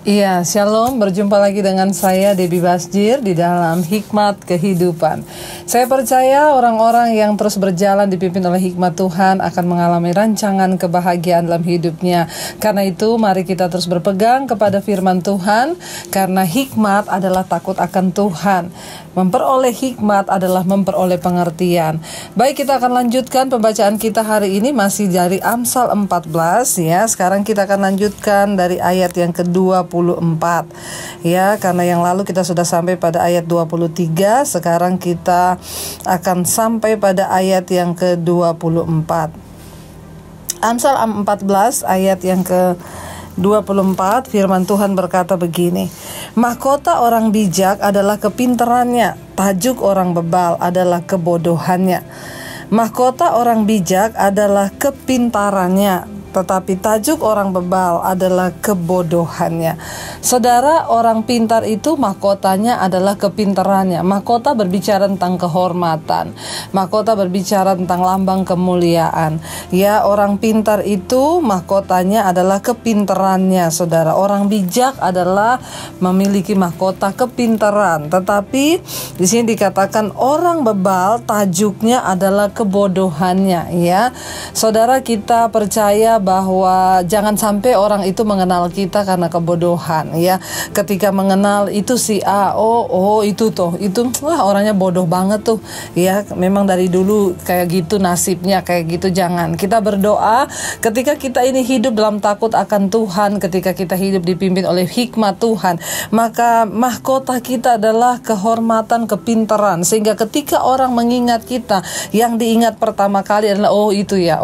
Iya, Shalom, berjumpa lagi dengan saya Debbie Basjir di dalam Hikmat Kehidupan. Saya percaya orang-orang yang terus berjalan dipimpin oleh hikmat Tuhan akan mengalami rancangan kebahagiaan dalam hidupnya. Karena itu mari kita terus berpegang kepada firman Tuhan, karena hikmat adalah takut akan Tuhan. Memperoleh hikmat adalah memperoleh pengertian. Baik, kita akan lanjutkan pembacaan kita hari ini masih dari Amsal 14 ya. Sekarang kita akan lanjutkan dari ayat yang ke-24 ya, karena yang lalu kita sudah sampai pada ayat 23. Sekarang kita akan sampai pada ayat yang ke-24. Amsal 14 ayat yang ke-24, firman Tuhan berkata begini: mahkota orang bijak adalah kepintarannya, tajuk orang bebal adalah kebodohannya. Mahkota orang bijak adalah kepintarannya, tetapi tajuk orang bebal adalah kebodohannya. Saudara, orang pintar itu mahkotanya adalah kepintarannya. Mahkota berbicara tentang kehormatan. Mahkota berbicara tentang lambang kemuliaan. Ya, orang pintar itu mahkotanya adalah kepintarannya, saudara. Orang bijak adalah memiliki mahkota kepintaran. Tetapi di sini dikatakan orang bebal tajuknya adalah kebodohannya, ya. Saudara, kita percaya bahwa jangan sampai orang itu mengenal kita karena kebodohan, ya. Ketika mengenal itu si A, itu wah orangnya bodoh banget tuh, ya. Memang dari dulu kayak gitu nasibnya, kayak gitu. Jangan. Kita berdoa ketika kita ini hidup dalam takut akan Tuhan, ketika kita hidup dipimpin oleh hikmat Tuhan, maka mahkota kita adalah kehormatan, kepintaran, sehingga ketika orang mengingat kita, yang diingat pertama kali adalah itu ya,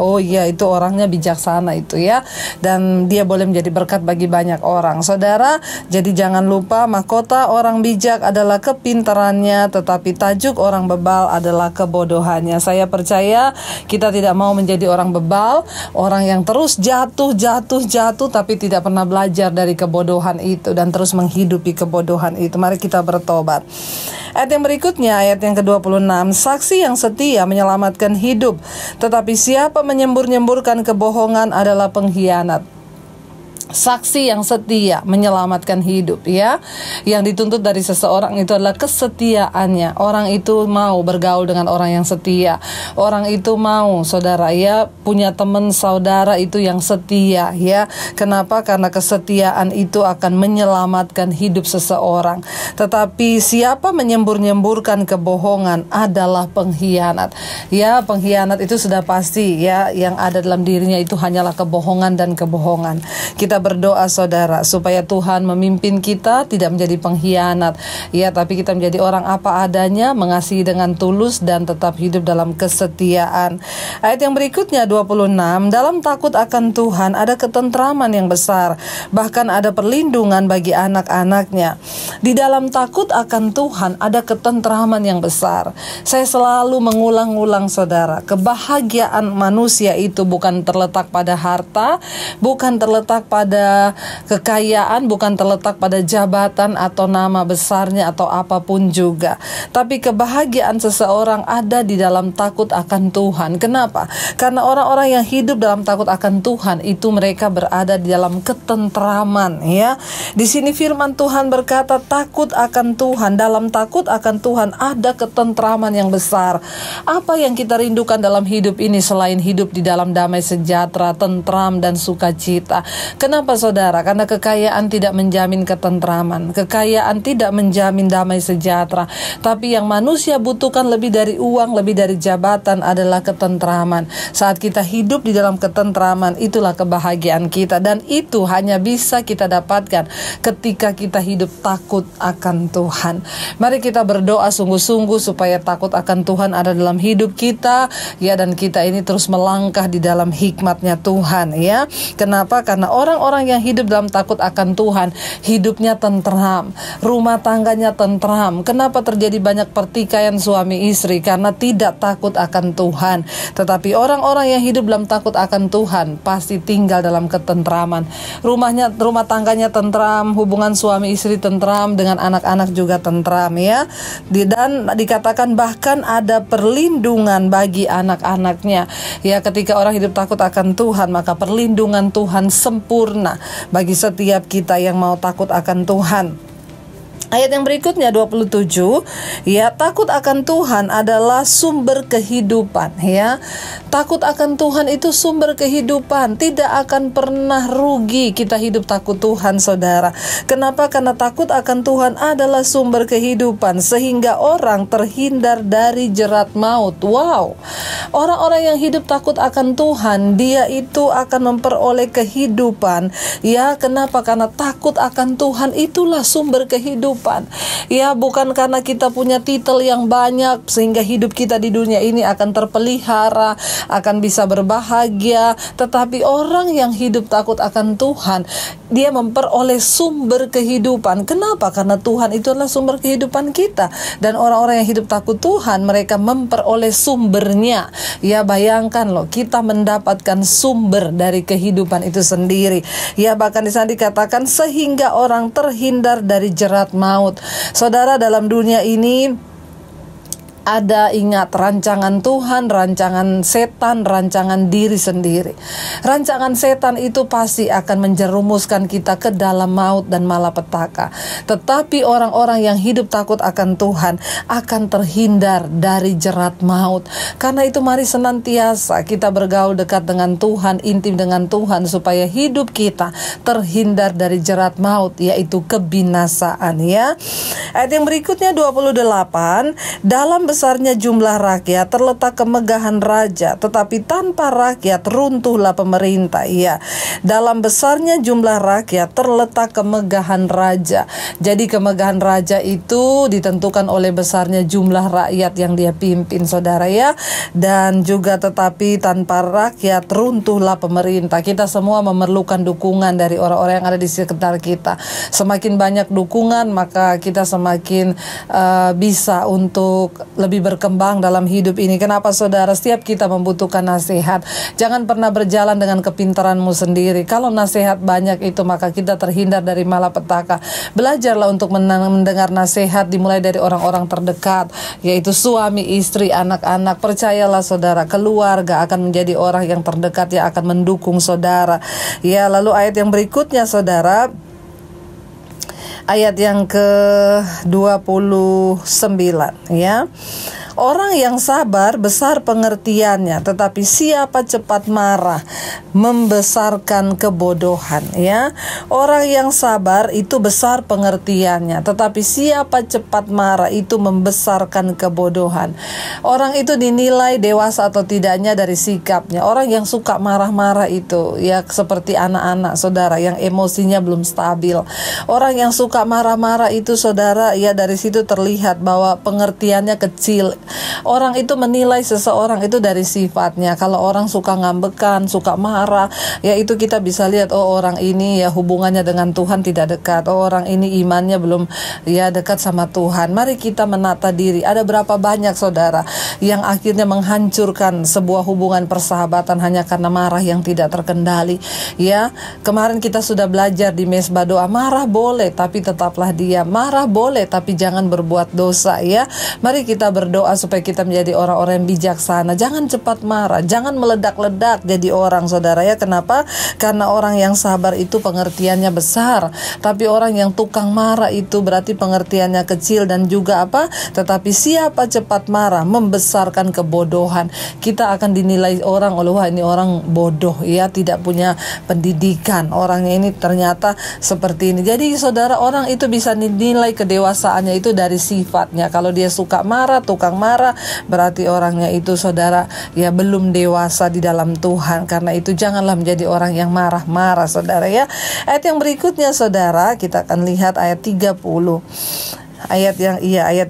itu orangnya bijaksana itu ya, dan dia boleh menjadi berkat bagi banyak orang. Saudara, jadi jangan lupa mahkota orang bijak adalah kepintarannya, tetapi tajuk orang bebal adalah kebodohannya. Saya percaya kita tidak mau menjadi orang bebal, orang yang terus jatuh tapi tidak pernah belajar dari kebodohan itu dan terus menghidupi kebodohan itu. Mari kita bertobat. Ayat yang berikutnya, ayat yang ke-26, saksi yang setia menyelamatkan hidup, tetapi siapa menyembur-nyemburkan kebohongan adalah pengkhianat. Saksi yang setia menyelamatkan hidup, ya. Yang dituntut dari seseorang itu adalah kesetiaannya. Orang itu mau bergaul dengan orang yang setia. Orang itu mau, saudara, ya, punya teman saudara itu yang setia, ya. Kenapa? Karena kesetiaan itu akan menyelamatkan hidup seseorang. Tetapi siapa menyembur-nyemburkan kebohongan adalah pengkhianat. Ya, pengkhianat itu sudah pasti, ya. Yang ada dalam dirinya itu hanyalah kebohongan dan kebohongan. Kita berdoa, saudara, supaya Tuhan memimpin kita tidak menjadi pengkhianat, ya, tapi kita menjadi orang apa adanya, mengasihi dengan tulus dan tetap hidup dalam kesetiaan. Ayat yang berikutnya 26, dalam takut akan Tuhan ada ketentraman yang besar, bahkan ada perlindungan bagi anak-anaknya. Di dalam takut akan Tuhan ada ketentraman yang besar. Saya selalu mengulang-ulang, saudara, kebahagiaan manusia itu bukan terletak pada harta, bukan terletak pada kekayaan, bukan terletak pada jabatan atau nama besarnya atau apapun juga. Tapi kebahagiaan seseorang ada di dalam takut akan Tuhan. Kenapa? Karena orang-orang yang hidup dalam takut akan Tuhan itu mereka berada di dalam ketentraman, ya. Di sini firman Tuhan berkata takut akan Tuhan. Dalam takut akan Tuhan ada ketentraman yang besar. Apa yang kita rindukan dalam hidup ini selain hidup di dalam damai sejahtera, tentram dan sukacita? Kenapa, saudara? Karena kekayaan tidak menjamin ketentraman, kekayaan tidak menjamin damai sejahtera. Tapi yang manusia butuhkan lebih dari uang, lebih dari jabatan adalah ketentraman. Saat kita hidup di dalam ketentraman, itulah kebahagiaan kita, dan itu hanya bisa kita dapatkan ketika kita hidup takut akan Tuhan. Mari kita berdoa sungguh-sungguh supaya takut akan Tuhan ada dalam hidup kita, ya, dan kita ini terus melangkah di dalam hikmatnya Tuhan, ya. Kenapa? Karena orang-orang yang hidup dalam takut akan Tuhan, hidupnya tentram, rumah tangganya tentram. Kenapa terjadi banyak pertikaian suami istri? Karena tidak takut akan Tuhan. Tetapi orang-orang yang hidup dalam takut akan Tuhan pasti tinggal dalam ketentraman. Rumah tangganya tentram, hubungan suami istri tentram, dengan anak-anak juga tentram, ya. Dan dikatakan bahkan ada perlindungan bagi anak-anaknya. Ya, ketika orang hidup takut akan Tuhan, maka perlindungan Tuhan sempurna sempurna bagi setiap kita yang mau takut akan Tuhan. Ayat yang berikutnya 27, ya, takut akan Tuhan adalah sumber kehidupan, ya. Takut akan Tuhan itu sumber kehidupan. Tidak akan pernah rugi kita hidup takut Tuhan, saudara. Kenapa? Karena takut akan Tuhan adalah sumber kehidupan, sehingga orang terhindar dari jerat maut. Wow. Orang-orang yang hidup takut akan Tuhan, dia itu akan memperoleh kehidupan. Ya, kenapa? Karena takut akan Tuhan itulah sumber kehidupan. Ya, bukan karena kita punya titel yang banyak sehingga hidup kita di dunia ini akan terpelihara, akan bisa berbahagia. Tetapi orang yang hidup takut akan Tuhan, dia memperoleh sumber kehidupan. Kenapa? Karena Tuhan itu adalah sumber kehidupan kita. Dan orang-orang yang hidup takut Tuhan, mereka memperoleh sumbernya. Ya, bayangkan loh, kita mendapatkan sumber dari kehidupan itu sendiri. Ya, bahkan di sana dikatakan sehingga orang terhindar dari jerat maut. Saudara, dalam dunia ini ada, ingat, rancangan Tuhan, rancangan setan, rancangan diri sendiri. Rancangan setan itu pasti akan menjerumuskan kita ke dalam maut dan malapetaka. Tetapi orang-orang yang hidup takut akan Tuhan akan terhindar dari jerat maut. Karena itu mari senantiasa kita bergaul dekat dengan Tuhan, intim dengan Tuhan, supaya hidup kita terhindar dari jerat maut, yaitu kebinasaan, ya. Ayat yang berikutnya 28, dalam besarnya jumlah rakyat terletak kemegahan raja, tetapi tanpa rakyat runtuhlah pemerintah. Iya, dalam besarnya jumlah rakyat terletak kemegahan raja. Jadi kemegahan raja itu ditentukan oleh besarnya jumlah rakyat yang dia pimpin, saudara, ya. Dan juga tetapi tanpa rakyat runtuhlah pemerintah. Kita semua memerlukan dukungan dari orang-orang yang ada di sekitar kita. Semakin banyak dukungan, maka kita semakin bisa untuk lebih berkembang dalam hidup ini. Kenapa, saudara? Setiap kita membutuhkan nasihat. Jangan pernah berjalan dengan kepintaranmu sendiri. Kalau nasihat banyak itu, maka kita terhindar dari malapetaka. Belajarlah untuk mendengar nasihat, dimulai dari orang-orang terdekat, yaitu suami, istri, anak-anak. Percayalah, saudara, keluarga akan menjadi orang yang terdekat yang akan mendukung saudara. Ya, lalu ayat yang berikutnya, saudara, ayat yang ke-29, ya. Orang yang sabar besar pengertiannya, tetapi siapa cepat marah membesarkan kebodohan, ya. Orang yang sabar itu besar pengertiannya, tetapi siapa cepat marah itu membesarkan kebodohan. Orang itu dinilai dewasa atau tidaknya dari sikapnya. Orang yang suka marah-marah itu, ya, seperti anak-anak, saudara, yang emosinya belum stabil. Orang yang suka marah-marah itu, saudara, ya, dari situ terlihat bahwa pengertiannya kecil. Orang itu menilai seseorang itu dari sifatnya. Kalau orang suka ngambekan, suka marah, ya, itu kita bisa lihat, oh, orang ini ya hubungannya dengan Tuhan tidak dekat. Oh, orang ini imannya belum ya dekat sama Tuhan. Mari kita menata diri. Ada berapa banyak, saudara, yang akhirnya menghancurkan sebuah hubungan persahabatan hanya karena marah yang tidak terkendali. Ya, kemarin kita sudah belajar di mesbah doa, marah boleh tapi tetaplah diam. Marah boleh tapi jangan berbuat dosa, ya. Mari kita berdoa supaya kita menjadi orang-orang yang bijaksana. Jangan cepat marah, jangan meledak-ledak jadi orang, saudara, ya. Kenapa? Karena orang yang sabar itu pengertiannya besar, tapi orang yang tukang marah itu berarti pengertiannya kecil. Dan juga apa? Tetapi siapa cepat marah membesarkan kebodohan. Kita akan dinilai orang, oh, wah, ini orang bodoh, ya, tidak punya pendidikan, orangnya ini ternyata seperti ini. Jadi, saudara, orang itu bisa dinilai kedewasaannya itu dari sifatnya. Kalau dia suka marah, tukang marah, berarti orangnya itu, saudara, ya, belum dewasa di dalam Tuhan. Karena itu janganlah menjadi orang yang marah-marah, saudara, ya. Ayat yang berikutnya, saudara, kita akan lihat ayat 30. Ayat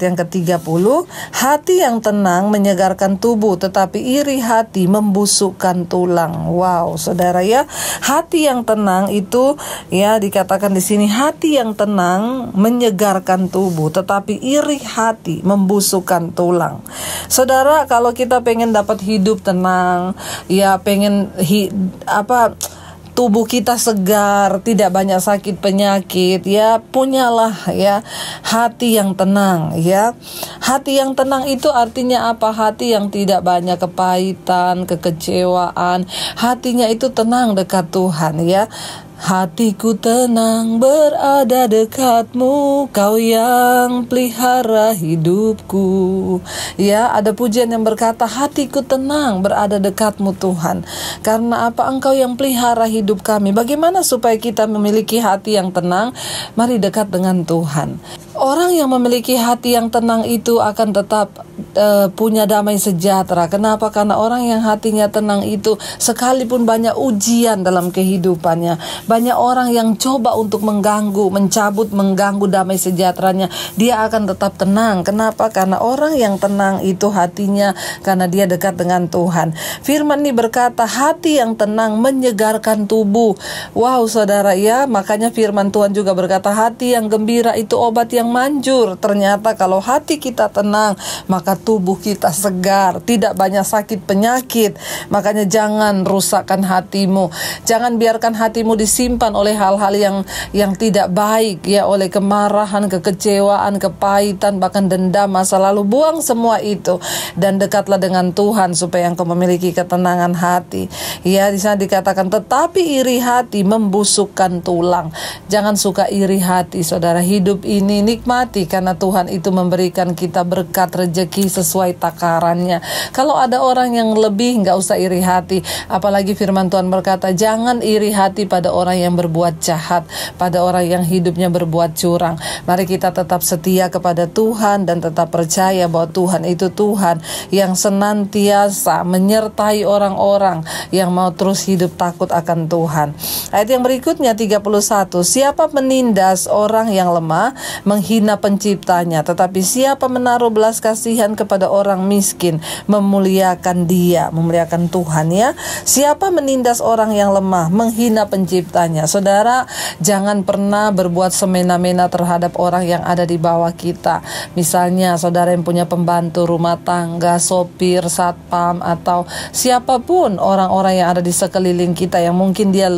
yang ke-30, hati yang tenang menyegarkan tubuh, tetapi iri hati membusukkan tulang. Wow, saudara, ya, hati yang tenang itu, ya, dikatakan di sini, hati yang tenang menyegarkan tubuh, tetapi iri hati membusukkan tulang. Saudara, kalau kita pengen dapat hidup tenang, ya, pengen tubuh kita segar, tidak banyak sakit penyakit, ya, punyalah, ya, hati yang tenang, ya. Hati yang tenang itu artinya apa? Hati yang tidak banyak kepahitan, kekecewaan. Hatinya itu tenang dekat Tuhan, ya. Hatiku tenang berada dekatmu, Kau yang pelihara hidupku. Ya, ada pujian yang berkata, hatiku tenang berada dekatmu Tuhan. Karena apa? Engkau yang pelihara hidup kami. Bagaimana supaya kita memiliki hati yang tenang? Mari dekat dengan Tuhan. Orang yang memiliki hati yang tenang itu akan tetap punya damai sejahtera. Kenapa? Karena orang yang hatinya tenang itu, sekalipun banyak ujian dalam kehidupannya, banyak orang yang coba untuk mengganggu damai sejahteranya, dia akan tetap tenang. Kenapa? Karena orang yang tenang itu hatinya, karena dia dekat dengan Tuhan. Firman ini berkata, hati yang tenang menyegarkan tubuh. Wow, saudara, ya, makanya firman Tuhan juga berkata, hati yang gembira itu obat yang manjur. Ternyata kalau hati kita tenang, maka tubuh kita segar, tidak banyak sakit penyakit. Makanya jangan rusakkan hatimu. Jangan biarkan hatimu disimpan oleh hal-hal yang tidak baik, ya, oleh kemarahan, kekecewaan, kepahitan, bahkan dendam masa lalu. Buang semua itu dan dekatlah dengan Tuhan supaya engkau memiliki ketenangan hati. Ya, di sana dikatakan, tetapi iri hati membusukkan tulang. Jangan suka iri hati, saudara. Hidup ini nikmati karena Tuhan itu memberikan kita berkat rezeki sesuai takarannya. Kalau ada orang yang lebih, nggak usah iri hati. Apalagi firman Tuhan berkata, jangan iri hati pada orang yang berbuat jahat, pada orang yang hidupnya berbuat curang. Mari kita tetap setia kepada Tuhan dan tetap percaya bahwa Tuhan itu Tuhan yang senantiasa menyertai orang-orang yang mau terus hidup takut akan Tuhan. Ayat yang berikutnya 31, siapa menindas orang yang lemah menghina penciptanya, tetapi siapa menaruh belas kasihan kepada orang miskin memuliakan dia, memuliakan Tuhan, ya. Siapa menindas orang yang lemah menghina penciptanya. Saudara, jangan pernah berbuat semena-mena terhadap orang yang ada di bawah kita. Misalnya saudara yang punya pembantu rumah tangga, sopir, satpam, atau siapapun orang-orang yang ada di sekeliling kita yang mungkin dia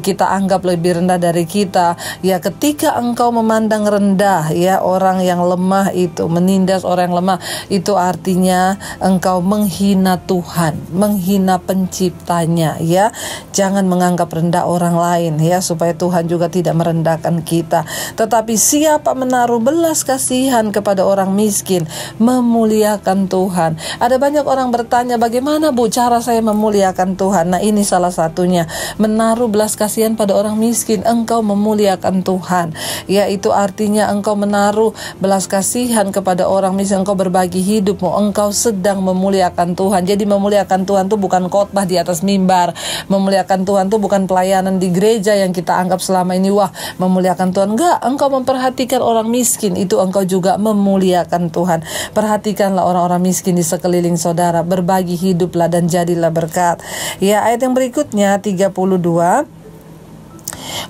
kita anggap lebih rendah dari kita. Ya, ketika engkau memandang rendah, ya, orang yang lemah itu, menindas orang yang lemah, itu artinya engkau menghina Tuhan, menghina penciptanya, ya. Jangan menganggap rendah orang lain, ya, supaya Tuhan juga tidak merendahkan kita. Tetapi siapa menaruh belas kasihan kepada orang miskin memuliakan Tuhan. Ada banyak orang bertanya, bagaimana Bu cara saya memuliakan Tuhan? Nah, ini salah satunya, menaruh belas kasihan pada orang miskin, engkau memuliakan Tuhan. Ya, itu artinya engkau menaruh belas kasihan kepada orang miskin, engkau berbagi hidupmu, engkau sedang memuliakan Tuhan. Jadi memuliakan Tuhan itu bukan khotbah di atas mimbar. Memuliakan Tuhan itu bukan pelayanan di gereja yang kita anggap selama ini, wah, memuliakan Tuhan. Enggak, engkau memperhatikan orang miskin, itu engkau juga memuliakan Tuhan. Perhatikanlah orang-orang miskin di sekeliling saudara, berbagi hiduplah dan jadilah berkat. Ya, ayat yang berikutnya 32.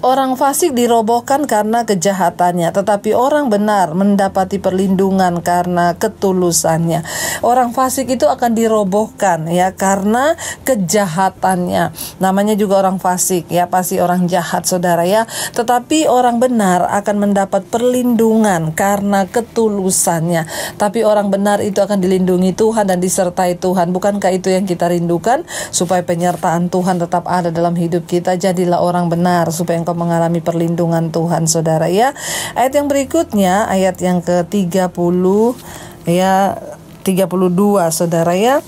Orang fasik dirobohkan karena kejahatannya, tetapi orang benar mendapati perlindungan karena ketulusannya. Orang fasik itu akan dirobohkan, ya, karena kejahatannya. Namanya juga orang fasik, ya, pasti orang jahat, saudara, ya. Tetapi orang benar akan mendapat perlindungan karena ketulusannya. Tapi orang benar itu akan dilindungi Tuhan dan disertai Tuhan. Bukankah itu yang kita rindukan? Supaya penyertaan Tuhan tetap ada dalam hidup kita. Jadilah orang benar supaya engkau mengalami perlindungan Tuhan, saudara, ya. Ayat yang berikutnya, ayat yang ke-30, ya, 32, saudara, ya.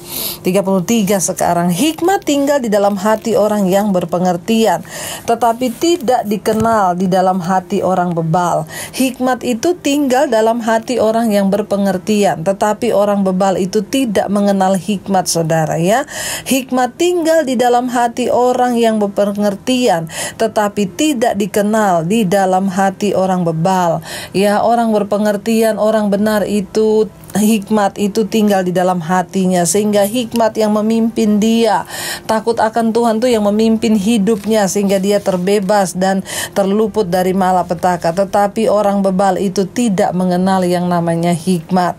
33 sekarang. Hikmat tinggal di dalam hati orang yang berpengertian, tetapi tidak dikenal di dalam hati orang bebal. Hikmat itu tinggal dalam hati orang yang berpengertian, tetapi orang bebal itu tidak mengenal hikmat, saudara, ya. Hikmat tinggal di dalam hati orang yang berpengertian, tetapi tidak dikenal di dalam hati orang bebal. Ya, orang berpengertian, orang benar itu, hikmat itu tinggal di dalam hatinya, sehingga hikmat yang memimpin dia. Takut akan Tuhan tuh yang memimpin hidupnya, sehingga dia terbebas dan terluput dari malapetaka. Tetapi orang bebal itu tidak mengenal yang namanya hikmat.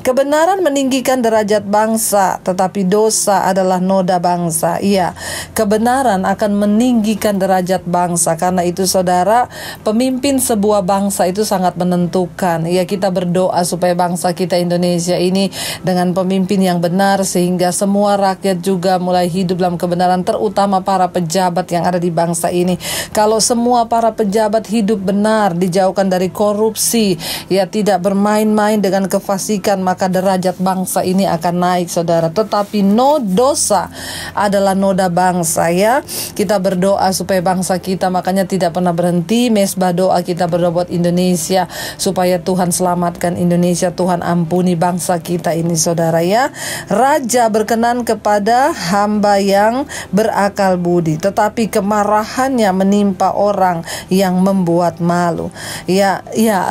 Kebenaran meninggikan derajat bangsa, tetapi dosa adalah noda bangsa. Iya, kebenaran akan meninggikan derajat bangsa. Karena itu saudara, pemimpin sebuah bangsa itu sangat menentukan. Ya, kita berdoa supaya bangsa kita Indonesia ini dengan pemimpin yang benar, sehingga semua rakyat juga mulai hidup dalam kebenaran, terutama para pejabat yang ada di bangsa ini. Kalau semua para pejabat hidup benar, dijauhkan dari korupsi, ya tidak bermain-main dengan kefasikan, maka derajat bangsa ini akan naik saudara. Tetapi dosa adalah noda bangsa ya. Kita berdoa supaya bangsa kita makanya tidak pernah berhenti. Mesbah doa kita berdoa buat Indonesia supaya Tuhan selamatkan Indonesia, Tuhan ampuni bangsa kita ini saudara ya. Raja berkenan kepada hamba yang berakal budi, tetapi kemarahannya menimpa orang yang membuat malu. Ya,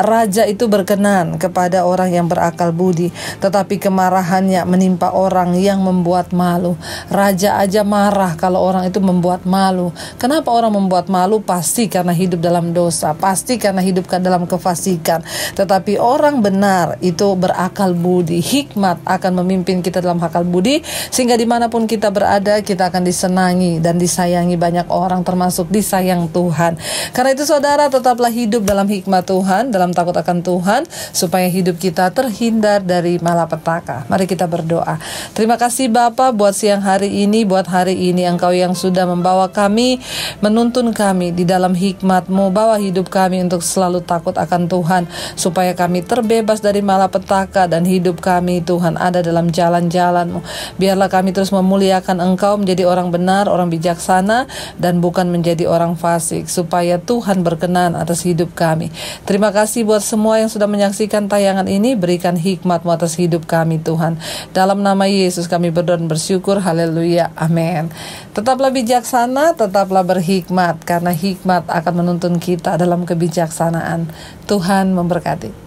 raja itu berkenan kepada orang yang berakal budi, tetapi kemarahannya menimpa orang yang membuat malu. Raja aja marah kalau orang itu membuat malu. Kenapa orang membuat malu? Pasti karena hidup dalam dosa, pasti karena hidup dalam kefasikan. Tetapi orang benar itu berakal budi, hikmat akan memimpin kita dalam akal budi, sehingga dimanapun kita berada, kita akan disenangi dan disayangi banyak orang, termasuk disayang Tuhan. Karena itu saudara, tetaplah hidup dalam hikmat Tuhan, dalam takut akan Tuhan, supaya hidup kita terhindar dari malapetaka. Mari kita berdoa. Terima kasih Bapa buat siang hari ini, buat hari ini Engkau yang sudah membawa kami, menuntun kami di dalam hikmat-Mu. Bawa hidup kami untuk selalu takut akan Tuhan, supaya kami terbebas dari malapetaka dan hidup kami Tuhan ada dalam jalan-jalan-Mu. Biarlah kami terus memuliakan Engkau, menjadi orang benar, orang bijaksana, dan bukan menjadi orang fasik, supaya Tuhan berkenan atas hidup kami. Terima kasih buat semua yang sudah menyaksikan tayangan ini. Berikan hikmat-Mu atas hidup kami Tuhan. Dalam nama Yesus kami berdoa dan bersyukur. Haleluya, amin. Tetaplah bijaksana, tetaplah berhikmat, karena hikmat akan menuntun kita dalam kebijaksanaan. Tuhan memberkati.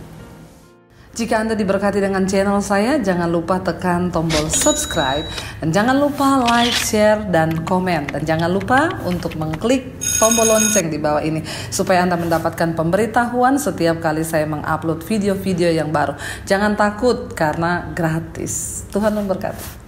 Jika Anda diberkati dengan channel saya, jangan lupa tekan tombol subscribe, dan jangan lupa like, share, dan komen, dan jangan lupa untuk mengklik tombol lonceng di bawah ini supaya Anda mendapatkan pemberitahuan setiap kali saya mengupload video-video yang baru. Jangan takut karena gratis. Tuhan memberkati.